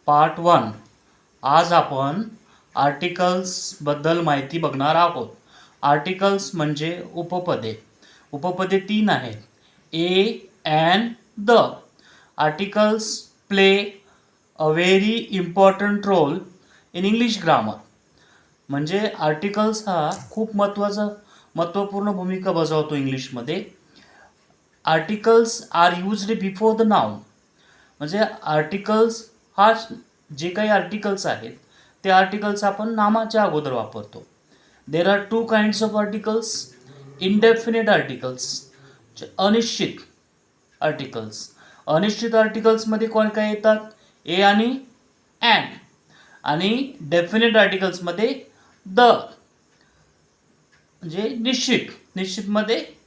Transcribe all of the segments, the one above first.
Part 1. आज आपण आर्टिकल्सबद्दल माहिती बघणार आहोत. आर्टिकल्स म्हणजे उपपदे. उपपदे 3 आहेत. A, and, the. Articles play a very important role in English grammar. म्हणजे आर्टिकल्स हा खूप महत्त्वपूर्ण भूमिका बजावतो इंग्लिशमध्ये. Articles are used before the noun. म्हणजे आर्टिकल्स हा जे काही आर्टिकल्स आहेत ते आर्टिकल्स आपण नामाच्या अगोदर वापरतो. There are 2 kinds of articles. Indefinite articles, अनिश्चित आर्टिकल्स. अनिश्चित आर्टिकल्समध्ये कोण काय येतात? ए आणि अँड. आणि डेफिनेट आर्टिकल्समध्ये द. म्हणजे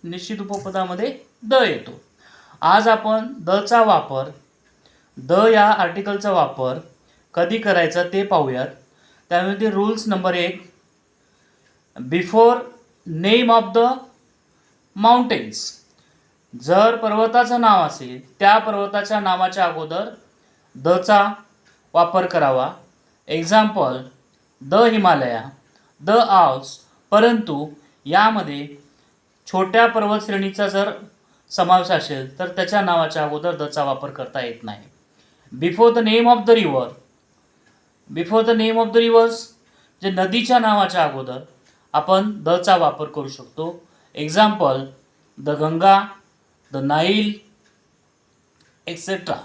निश्चित उपपदामध्ये द येतो. आज आपण दचा वापर, द या आर्टिकलचा वापर कधी करायचा ते पाहूयात. त्यामध्ये rules number 1, before name of the mountains. जर पर्वताचं नाव असेल त्या पर्वताच्या नावाच्या अगोदर दचा वापर करावा. Example, the Himalaya, the Alps. परंतु यामध्ये छोट्या पर्वतश्रेणीचा जर समावेश असेल तर त्याच्या नावाच्या अगोदर दचा वापर करता येत नाही. Before the name of the reverse, जे नदीच्या नावाच्या अगोदर आपण दचा वापर करू शकतो. Example, the Ganga, the Nile, etcetera.